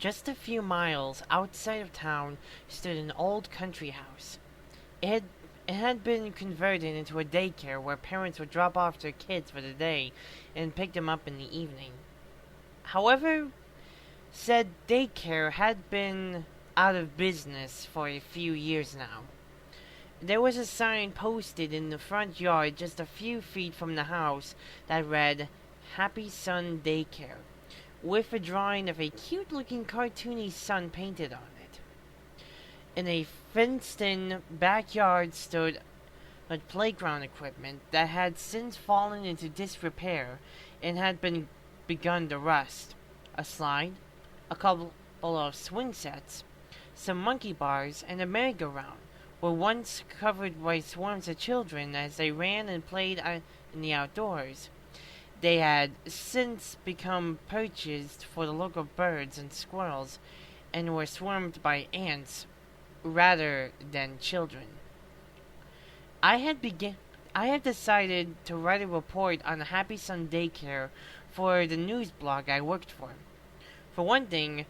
Just a few miles outside of town stood an old country house. It had, it had been converted into a daycare where parents would drop off their kids for the day and pick them up in the evening. However, said daycare had been out of business for a few years now. There was a sign posted in the front yard just a few feet from the house that read, Happy Sun Daycare, with a drawing of a cute looking cartoony sun painted on it. In a fenced in backyard stood a playground equipment that had since fallen into disrepair and had been begun to rust. A slide, a couple of swing sets, some monkey bars, and a merry-go-round were once covered by swarms of children as they ran and played in the outdoors. They had since become perches for the local birds and squirrels and were swarmed by ants rather than children. I had decided to write a report on the Happy Sun Daycare for the news blog I worked for. For one thing,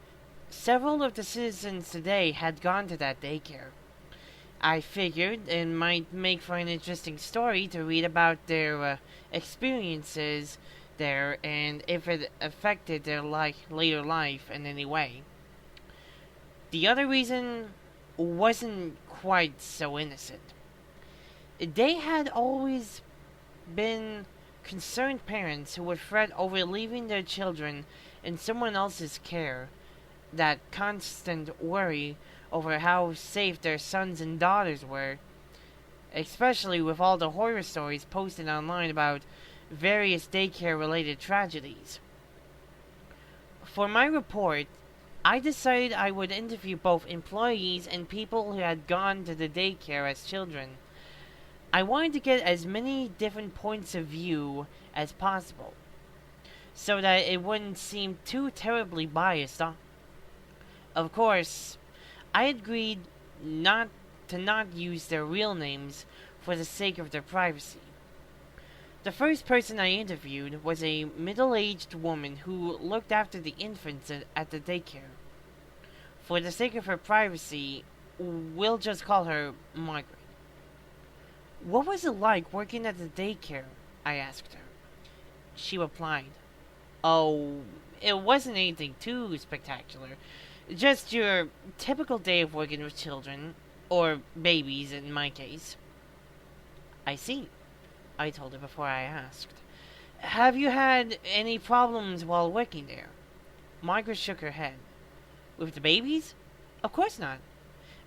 several of the citizens today had gone to that daycare. I figured it might make for an interesting story to read about their experiences there and if it affected their later life in any way. The other reason wasn't quite so innocent. They had always been concerned parents who would fret over leaving their children in someone else's care, that constant worry over how safe their sons and daughters were, especially with all the horror stories posted online about various daycare related tragedies. For my report, I decided I would interview both employees and people who had gone to the daycare as children. I wanted to get as many different points of view as possible, so that it wouldn't seem too terribly biased. Of course, I agreed not use their real names for the sake of their privacy. The first person I interviewed was a middle-aged woman who looked after the infants at the daycare. For the sake of her privacy, we'll just call her Margaret. What was it like working at the daycare? I asked her. She replied, Oh, it wasn't anything too spectacular. Just your typical day of working with children, or babies in my case. I see, I told her before I asked. Have you had any problems while working there? Margaret shook her head. With the babies? Of course not.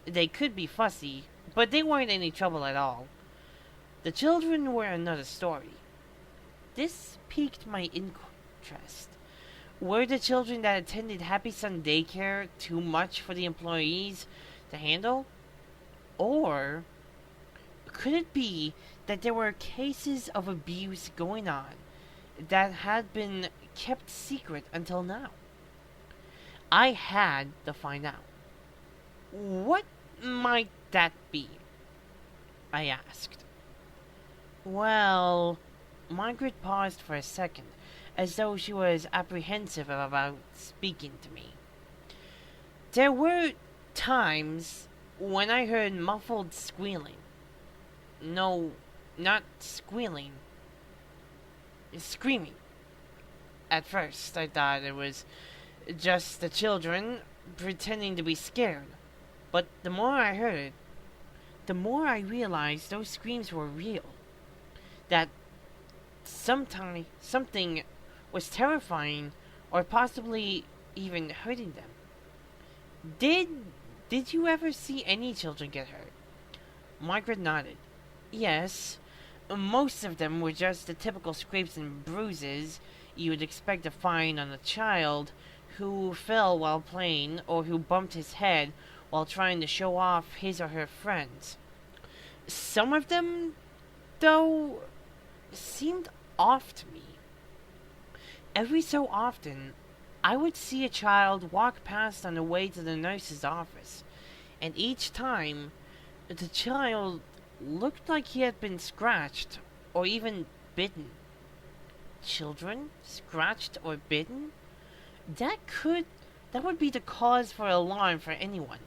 They could be fussy, but they weren't any trouble at all. The children were another story. This piqued my interest. Were the children that attended Happy Sun Daycare too much for the employees to handle? Or could it be that there were cases of abuse going on that had been kept secret until now? I had to find out. What might that be? I asked. Well, Margaret paused for a second, as though she was apprehensive about speaking to me. There were times when I heard muffled squealing. No, not squealing. Screaming. At first, I thought it was just the children pretending to be scared. But the more I heard it, the more I realized those screams were real. That something was terrifying or possibly even hurting them. Did you ever see any children get hurt? Margaret nodded. Yes, most of them were just the typical scrapes and bruises you would expect to find on a child who fell while playing or who bumped his head while trying to show off his or her friends. Some of them, though, seemed off to me. Every so often, I would see a child walk past on the way to the nurse's office, and each time, the child looked like he had been scratched or even bitten. Children scratched or bitten? That could that would be the cause for alarm for anyone.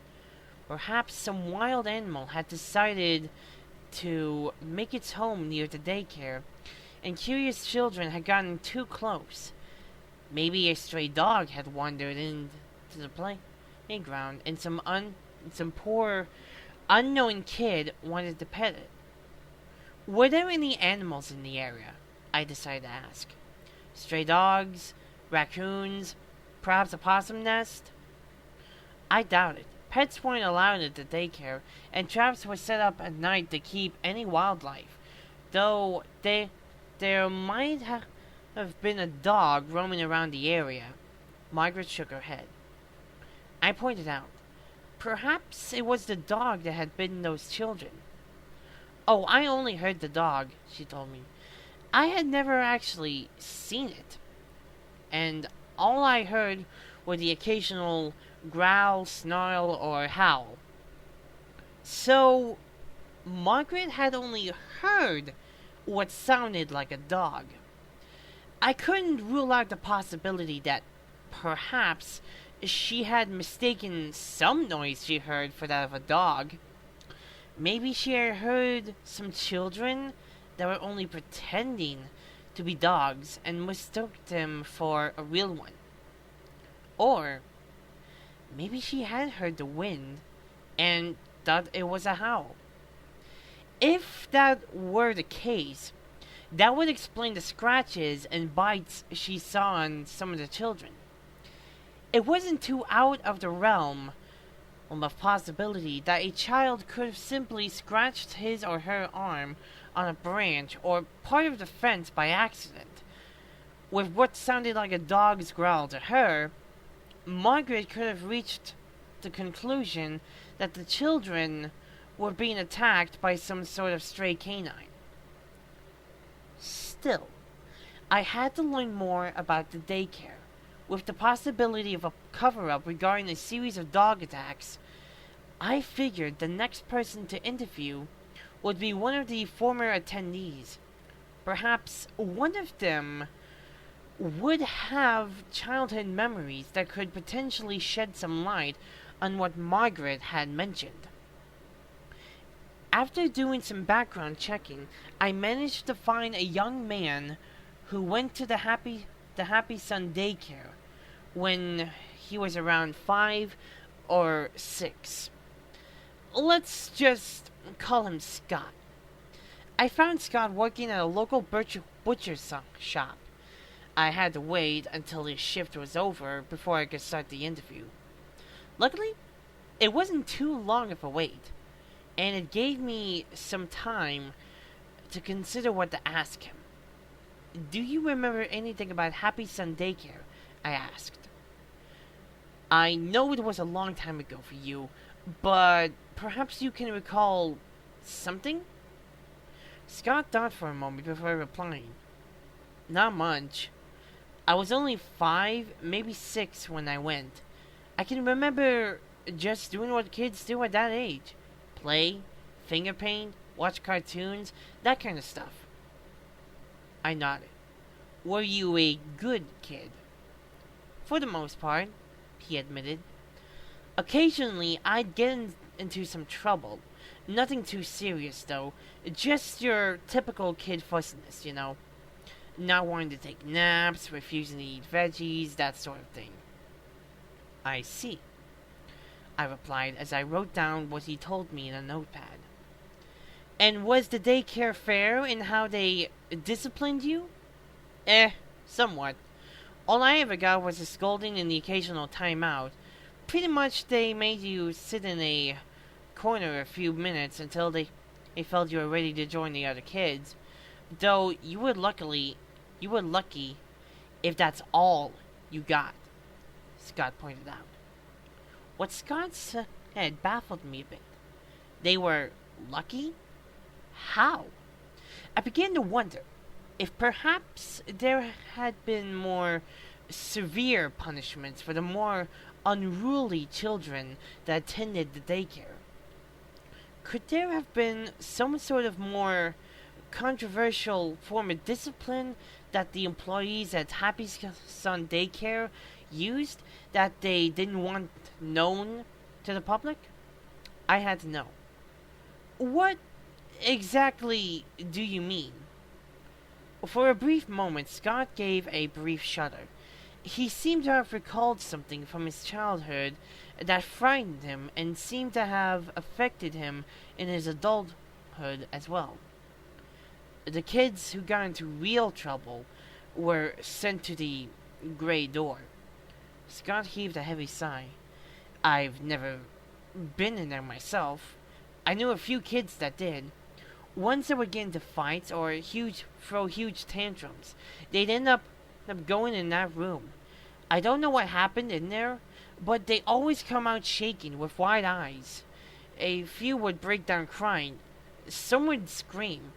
Perhaps some wild animal had decided to make its home near the daycare, and curious children had gotten too close. Maybe a stray dog had wandered into the playground, and some poor unknown kid wanted to pet it. Were there any animals in the area? I decided to ask. Stray dogs, raccoons, perhaps a possum nest? I doubt it. Pets weren't allowed at the daycare, and traps were set up at night to keep any wildlife, though there might have been a dog roaming around the area. Margaret shook her head. I pointed out, perhaps it was the dog that had bitten those children. Oh, I only heard the dog, she told me. I had never actually seen it, and all I heard were the occasional growl, snarl, or howl. So, Margaret had only heard what sounded like a dog. I couldn't rule out the possibility that perhaps she had mistaken some noise she heard for that of a dog. Maybe she had heard some children that were only pretending to be dogs and mistook them for a real one. Or maybe she had heard the wind and thought it was a howl. If that were the case, that would explain the scratches and bites she saw on some of the children. It wasn't too out of the realm of possibility that a child could have simply scratched his or her arm on a branch or part of the fence by accident. With what sounded like a dog's growl to her, Margaret could have reached the conclusion that the children were being attacked by some sort of stray canine. Still, I had to learn more about the daycare. With the possibility of a cover-up regarding a series of dog attacks, I figured the next person to interview would be one of the former attendees. Perhaps one of them would have childhood memories that could potentially shed some light on what Margaret had mentioned. After doing some background checking, I managed to find a young man who went to the Happy SUN Daycare when he was around 5 or 6. Let's just call him Scott. I found Scott working at a local butcher shop. I had to wait until his shift was over before I could start the interview. Luckily, it wasn't too long of a wait, and it gave me some time to consider what to ask him. Do you remember anything about Happy SUN Daycare? I asked. I know it was a long time ago for you, but perhaps you can recall something? Scott thought for a moment before replying. Not much. I was only 5, maybe 6 when I went. I can remember just doing what kids do at that age. Play, finger paint, watch cartoons, that kind of stuff. I nodded. Were you a good kid? For the most part, he admitted. Occasionally, I'd get into some trouble. Nothing too serious, though. Just your typical kid fussiness, you know. Not wanting to take naps, refusing to eat veggies, that sort of thing. I see, I replied as I wrote down what he told me in a notepad. And was the daycare fair in how they disciplined you? Somewhat. All I ever got was a scolding and the occasional timeout. Pretty much they made you sit in a corner a few minutes until they felt you were ready to join the other kids. Though you were lucky if that's all you got, Scott pointed out. What Scott said baffled me a bit. They were lucky? How? I began to wonder if perhaps there had been more severe punishments for the more unruly children that attended the daycare. Could there have been some sort of more controversial form of discipline that the employees at Happy SUN Daycare used that they didn't want known to the public? I had to know. What exactly do you mean? For a brief moment, Scott gave a brief shudder. He seemed to have recalled something from his childhood that frightened him and seemed to have affected him in his adulthood as well. The kids who got into real trouble were sent to the gray door. Scott heaved a heavy sigh. I've never been in there myself. I knew a few kids that did. Once they would get into fights or throw huge tantrums, they'd end up going in that room. I don't know what happened in there, but they always come out shaking with wide eyes. A few would break down crying. Some would scream.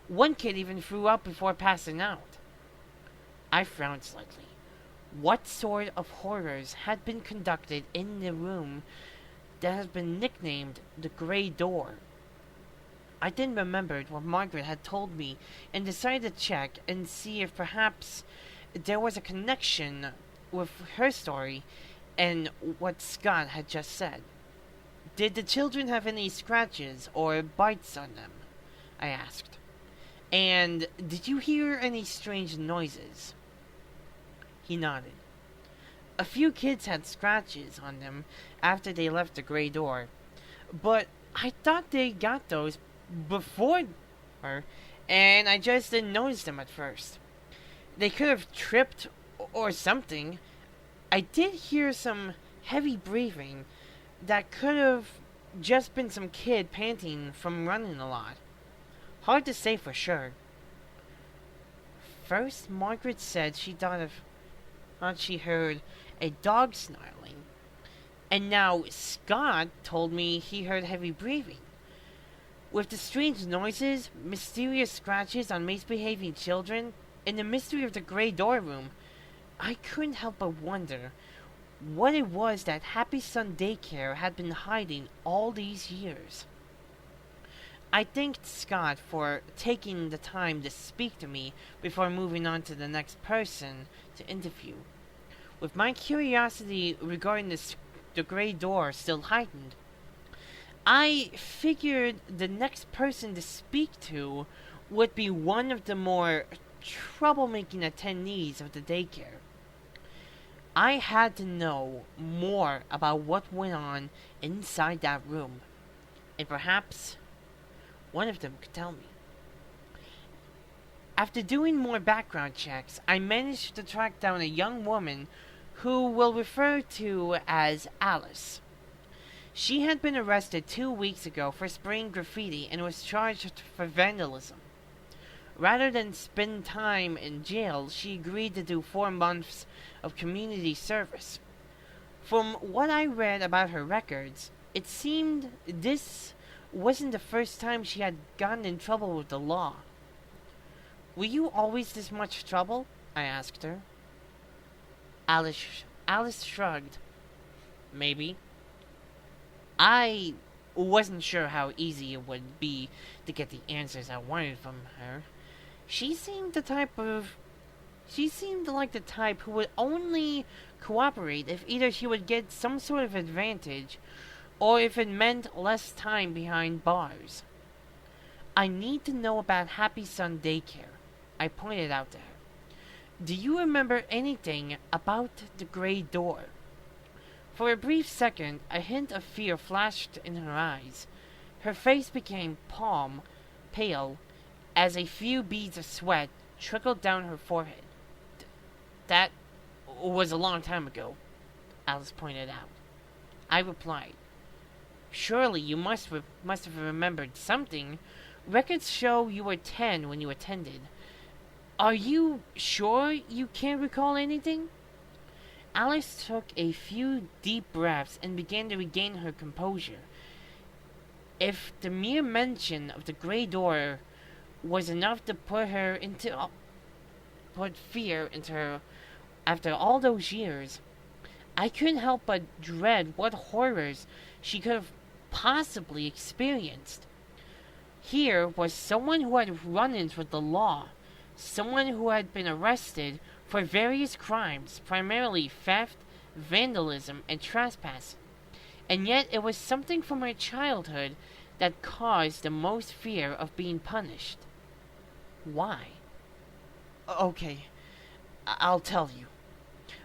One kid even threw up before passing out. I frowned slightly. What sort of horrors had been conducted in the room that has been nicknamed the Grey Door? I then remembered what Margaret had told me and decided to check and see if perhaps there was a connection with her story and what Scott had just said. Did the children have any scratches or bites on them? I asked. And did you hear any strange noises? He nodded. A few kids had scratches on them after they left the Grey Door, but I thought they got those before her, and I just didn't notice them at first. They could have tripped or something. I did hear some heavy breathing that could have just been some kid panting from running a lot. Hard to say for sure. First, Margaret said she thought she heard a dog snarling, and now Scott told me he heard heavy breathing. With the strange noises, mysterious scratches on misbehaving children, and the mystery of the Grey Door room, I couldn't help but wonder what it was that Happy Sun Daycare had been hiding all these years. I thanked Scott for taking the time to speak to me before moving on to the next person to interview. With my curiosity regarding the Grey Door still heightened, I figured the next person to speak to would be one of the more troublemaking attendees of the daycare. I had to know more about what went on inside that room, and perhaps one of them could tell me. After doing more background checks, I managed to track down a young woman who we'll refer to as Alice. She had been arrested 2 weeks ago for spraying graffiti and was charged for vandalism. Rather than spend time in jail, she agreed to do 4 months of community service. From what I read about her records, it seemed this wasn't the first time she had gotten in trouble with the law. Were you always this much trouble? I asked her. Alice shrugged. Maybe. I wasn't sure how easy it would be to get the answers I wanted from her. She seemed like the type who would only cooperate if either she would get some sort of advantage or if it meant less time behind bars. I need to know about Happy Sun Daycare, I pointed out to her. Do you remember anything about the Grey Door? For a brief second, a hint of fear flashed in her eyes. Her face became pale, as a few beads of sweat trickled down her forehead. That was a long time ago, Alice pointed out. I replied, surely you must have remembered something. Records show you were 10 when you attended. Are you sure you can't recall anything? Alice took a few deep breaths and began to regain her composure. If the mere mention of the Grey Door was enough to put fear into her after all those years, I couldn't help but dread what horrors she could have possibly experienced. Here was someone who had run-ins with the law, someone who had been arrested for various crimes, primarily theft, vandalism, and trespassing. And yet it was something from her childhood that caused the most fear of being punished. Why? Okay, I'll tell you.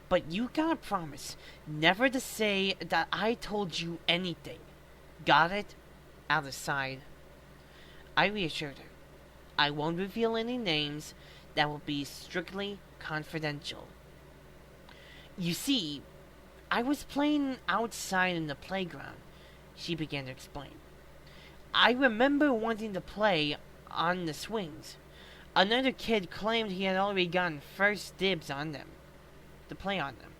But you gotta promise never to say that I told you anything. Got it? Alice sighed. I reassured her. I won't reveal any names. That will be strictly confidential. You see, I was playing outside in the playground, she began to explain. I remember wanting to play on the swings. Another kid claimed he had already gotten first dibs on them, to play on them.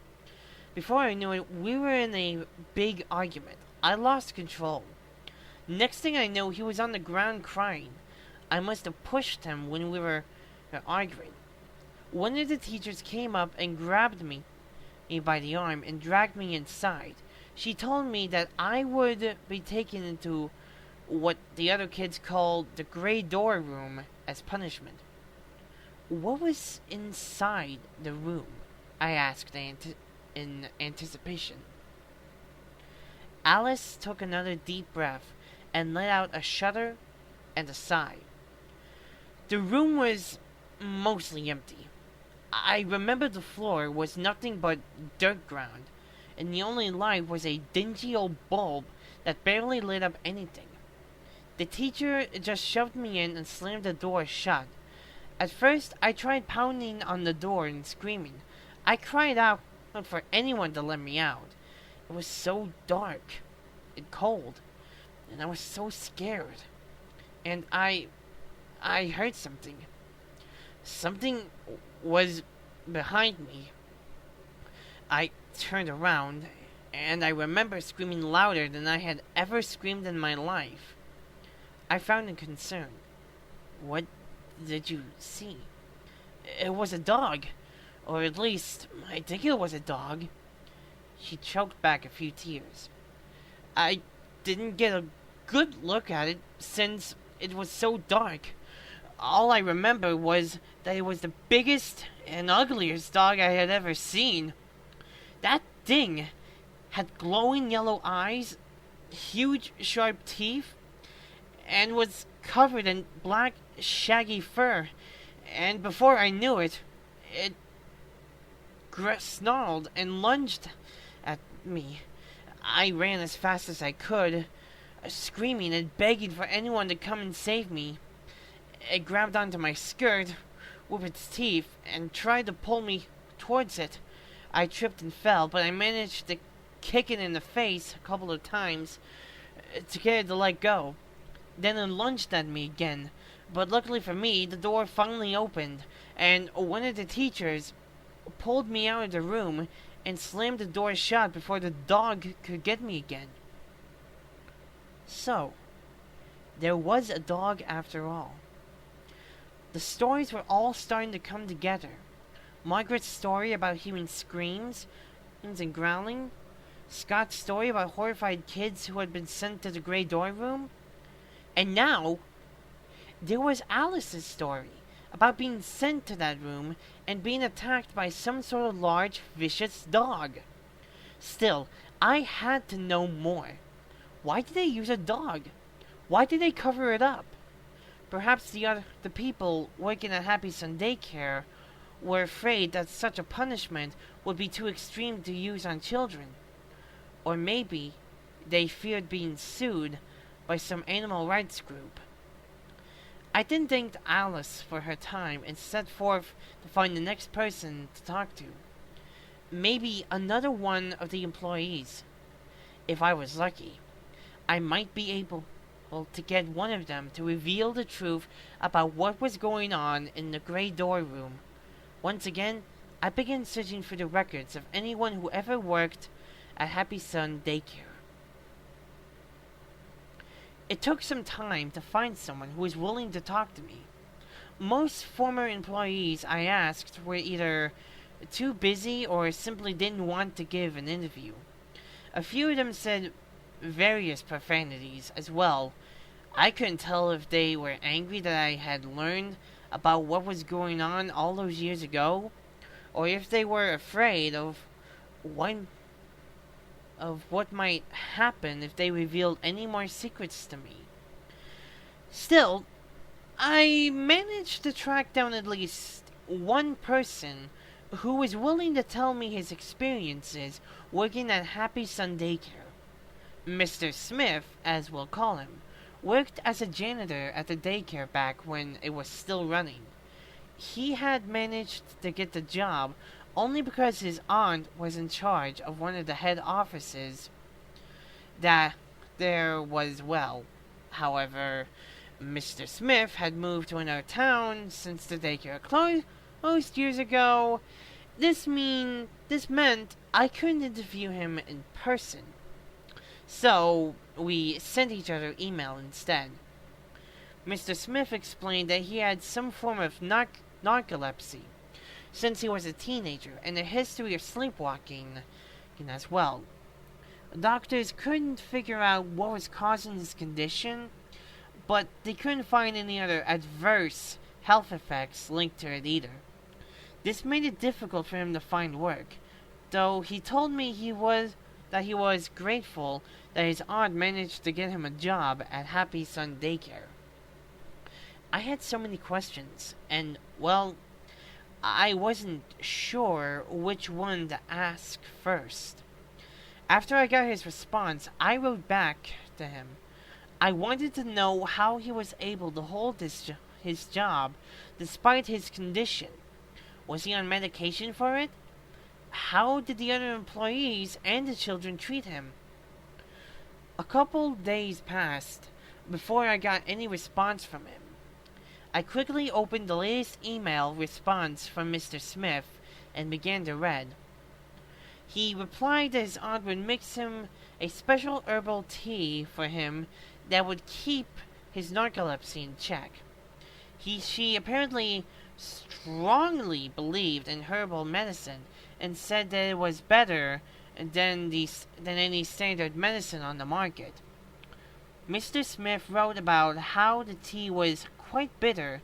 Before I knew it, we were in a big argument. I lost control. Next thing I know, he was on the ground crying. I must have pushed him when we were arguing. One of the teachers came up and grabbed me by the arm and dragged me inside. She told me that I would be taken into what the other kids called the gray door room as punishment. What was inside the room? I asked in anticipation. Alice took another deep breath and let out a shudder and a sigh. The room was mostly empty. I remember the floor was nothing but dirt ground, and the only light was a dingy old bulb that barely lit up anything. The teacher just shoved me in and slammed the door shut. At first, I tried pounding on the door and screaming. I cried out for anyone to let me out. It was so dark and cold, and I was so scared. And I heard something. Something was behind me. I turned around, and I remember screaming louder than I had ever screamed in my life. I frowned in concern. What did you see? It was a dog. Or at least, I think it was a dog. She choked back a few tears. I didn't get a good look at it since it was so dark. All I remember was that it was the biggest and ugliest dog I had ever seen. That thing had glowing yellow eyes, huge sharp teeth, and was covered in black shaggy fur. And before I knew it, it snarled and lunged at me. I ran as fast as I could, screaming and begging for anyone to come and save me. It grabbed onto my skirt with its teeth and tried to pull me towards it. I tripped and fell, but I managed to kick it in the face a couple of times to get it to let go. Then it lunged at me again, but luckily for me, the door finally opened, and one of the teachers pulled me out of the room and slammed the door shut before the dog could get me again. So, there was a dog after all. The stories were all starting to come together. Margaret's story about hearing screams and growling, Scott's story about horrified kids who had been sent to the gray door room, and now there was Alice's story about being sent to that room and being attacked by some sort of large, vicious dog. Still, I had to know more. Why did they use a dog? Why did they cover it up? Perhaps the people working at Happy Sun Daycare were afraid that such a punishment would be too extreme to use on children. Or maybe they feared being sued by some animal rights group. I then thanked Alice for her time and set forth to find the next person to talk to. Maybe another one of the employees. If I was lucky, I might be able to get one of them to reveal the truth about what was going on in the gray door room. Once again, I began searching for the records of anyone who ever worked at Happy Sun Daycare. It took some time to find someone who was willing to talk to me. Most former employees I asked were either too busy or simply didn't want to give an interview. A few of them said various profanities as well. I couldn't tell if they were angry that I had learned about what was going on all those years ago, or if they were afraid one of what might happen if they revealed any more secrets to me. Still, I managed to track down at least one person who was willing to tell me his experiences working at Happy Sun Daycare. Mr. Smith, as we'll call him, worked as a janitor at the daycare back when it was still running. He had managed to get the job only because his aunt was in charge of one of the head offices that there was. Well, however, Mr. Smith had moved to another town since the daycare closed years ago. This meant I couldn't interview him in person. So we sent each other email instead. Mr. Smith explained that he had some form of narcolepsy since he was a teenager and a history of sleepwalking as well. Doctors couldn't figure out what was causing his condition, but they couldn't find any other adverse health effects linked to it either. This made it difficult for him to find work, though he told me he was grateful that his aunt managed to get him a job at Happy Sun Daycare. I had so many questions, and, well, I wasn't sure which one to ask first. After I got his response, I wrote back to him. I wanted to know how he was able to hold his job despite his condition. Was he on medication for it? How did the other employees and the children treat him? A couple days passed before I got any response from him. I quickly opened the latest email response from Mr. Smith and began to read. He replied that his aunt would mix him a special herbal tea for him that would keep his narcolepsy in check. She apparently strongly believed in herbal medicine and said that it was better than any standard medicine on the market. Mr. Smith wrote about how the tea was quite bitter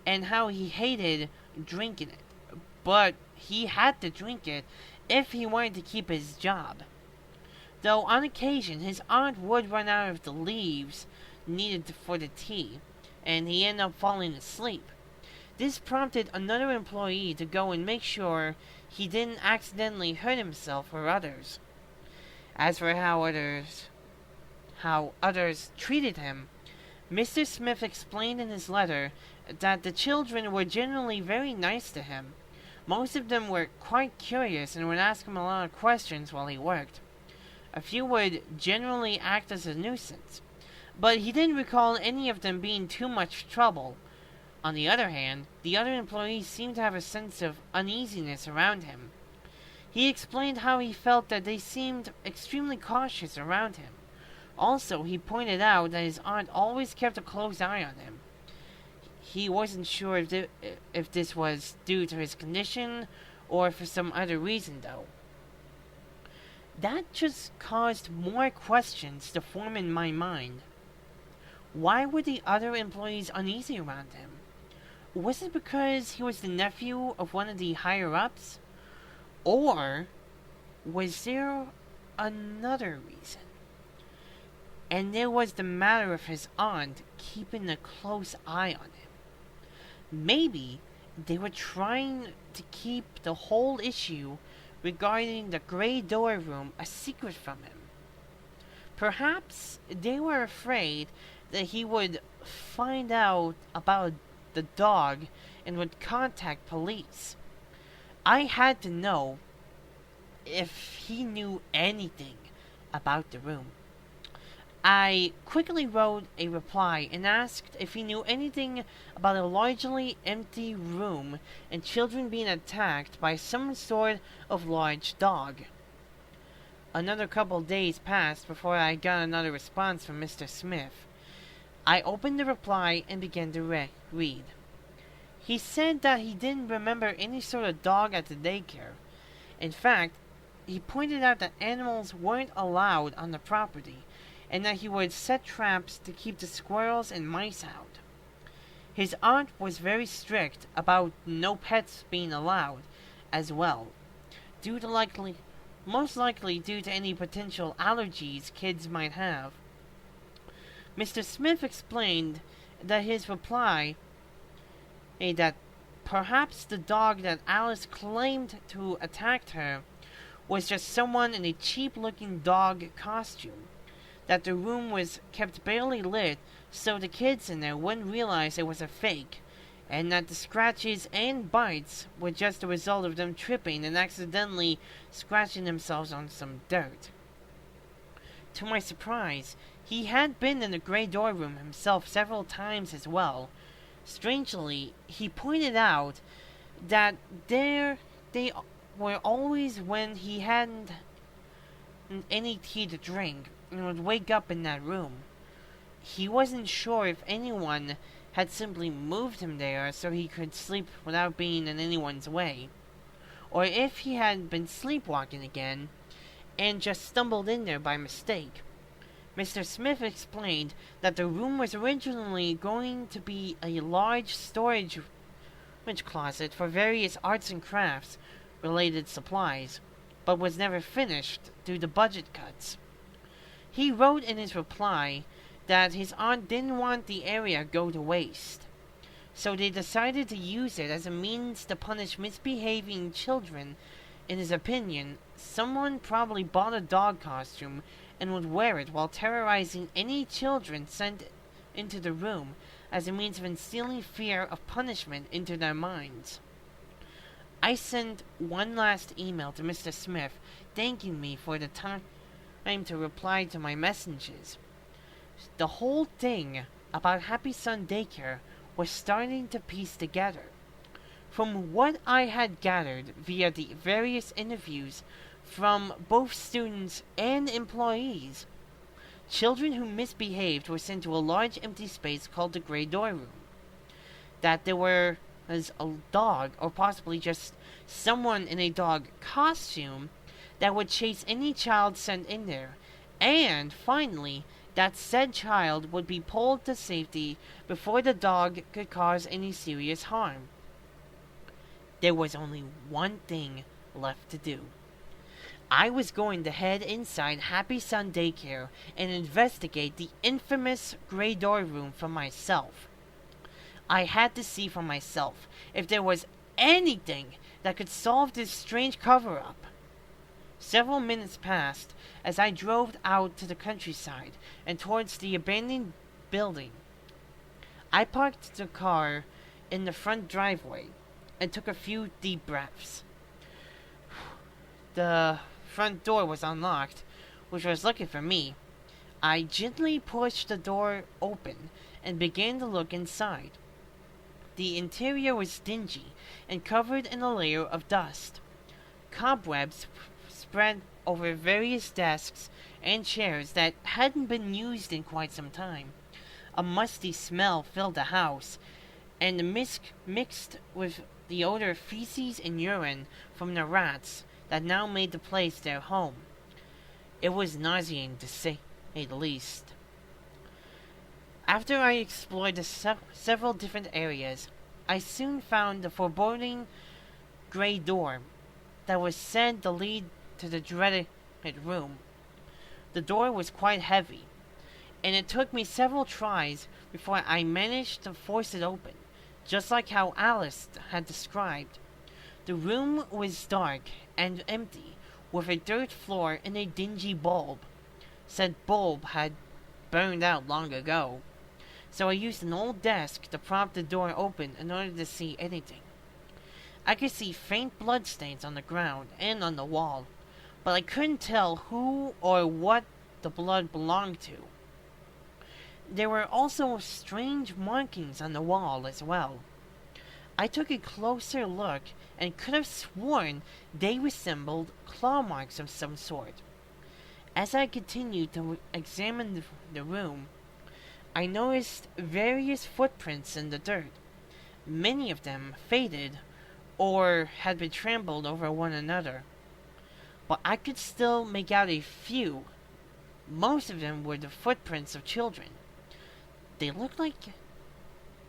and how he hated drinking it, but he had to drink it if he wanted to keep his job. Though on occasion his aunt would run out of the leaves needed for the tea, and he ended up falling asleep. This prompted another employee to go and make sure he didn't accidentally hurt himself or others. As for how others treated him, Mr. Smith explained in his letter that the children were generally very nice to him. Most of them were quite curious and would ask him a lot of questions while he worked. A few would generally act as a nuisance, but he didn't recall any of them being too much trouble. On the other hand, the other employees seemed to have a sense of uneasiness around him. He explained how he felt that they seemed extremely cautious around him. Also, he pointed out that his aunt always kept a close eye on him. He wasn't sure if this was due to his condition or for some other reason, though. That just caused more questions to form in my mind. Why were the other employees uneasy around him? Was it because he was the nephew of one of the higher-ups? Or was there another reason? And there was the matter of his aunt keeping a close eye on him. Maybe they were trying to keep the whole issue regarding the gray door room a secret from him. Perhaps they were afraid that he would find out about the dog and would contact police. I had to know if he knew anything about the room. I quickly wrote a reply and asked if he knew anything about a largely empty room and children being attacked by some sort of large dog. Another couple days passed before I got another response from Mr. Smith. I opened the reply and began to read. He said that he didn't remember any sort of dog at the daycare. In fact, he pointed out that animals weren't allowed on the property, and that he would set traps to keep the squirrels and mice out. His aunt was very strict about no pets being allowed, as well, most likely due to any potential allergies kids might have. Mr. Smith explained that his reply, that perhaps the dog that Alice claimed to attack her was just someone in a cheap-looking dog costume, that the room was kept barely lit so the kids in there wouldn't realize it was a fake, and that the scratches and bites were just a result of them tripping and accidentally scratching themselves on some dirt. To my surprise, he had been in the gray door room himself several times as well. Strangely, he pointed out that there they were always when he hadn't any tea to drink and would wake up in that room. He wasn't sure if anyone had simply moved him there so he could sleep without being in anyone's way, or if he had been sleepwalking again and just stumbled in there by mistake. Mr. Smith explained that the room was originally going to be a large storage closet for various arts and crafts related supplies, but was never finished due to budget cuts. He wrote in his reply that his aunt didn't want the area go to waste, so they decided to use it as a means to punish misbehaving children. In his opinion, someone probably bought a dog costume and would wear it while terrorizing any children sent into the room as a means of instilling fear of punishment into their minds. I sent one last email to Mr. Smith thanking me for the time to reply to my messages. The whole thing about Happy Sun Daycare was starting to piece together. From what I had gathered via the various interviews from both students and employees, children who misbehaved were sent to a large empty space called the Gray Door Room. That there was a dog, or possibly just someone in a dog costume, that would chase any child sent in there. And, finally, that said child would be pulled to safety before the dog could cause any serious harm. There was only one thing left to do. I was going to head inside Happy Sun Daycare and investigate the infamous Gray Door Room for myself. I had to see for myself if there was anything that could solve this strange cover-up. Several minutes passed as I drove out to the countryside and towards the abandoned building. I parked the car in the front driveway and took a few deep breaths. The front door was unlocked, which was lucky for me. I gently pushed the door open and began to look inside. The interior was dingy and covered in a layer of dust. Cobwebs spread over various desks and chairs that hadn't been used in quite some time. A musty smell filled the house, and the mixed with the odor of feces and urine from the rats that now made the place their home. It was nauseating, to say the least. After I explored several different areas, I soon found the foreboding gray door that was said to lead to the dreaded room. The door was quite heavy, and it took me several tries before I managed to force it open, just like how Alice had described. The room was dark and empty, with a dirt floor and a dingy bulb. Said bulb had burned out long ago, so I used an old desk to prop the door open in order to see anything. I could see faint bloodstains on the ground and on the wall, but I couldn't tell who or what the blood belonged to. There were also strange markings on the wall as well. I took a closer look and could have sworn they resembled claw marks of some sort. As I continued to examine the room, I noticed various footprints in the dirt. Many of them faded or had been trampled over one another, but I could still make out a few. Most of them were the footprints of children. They looked like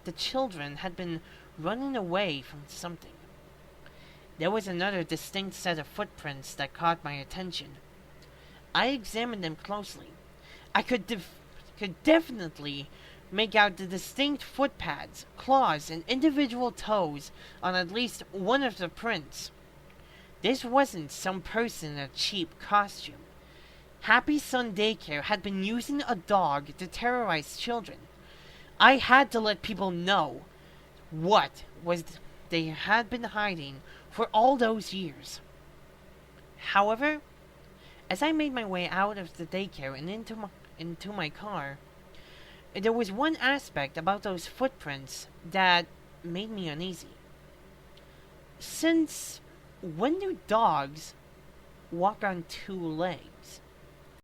the children had been running away from something. there was another distinct set of footprints that caught my attention. I examined them closely. I could definitely make out the distinct footpads, claws, and individual toes on at least one of the prints. This wasn't some person in a cheap costume. Happy Sun Daycare had been using a dog to terrorize children. I had to let people know what was they had been hiding for all those years. However, as I made my way out of the daycare and into my car, there was one aspect about those footprints that made me uneasy. Since when do dogs walk on two legs?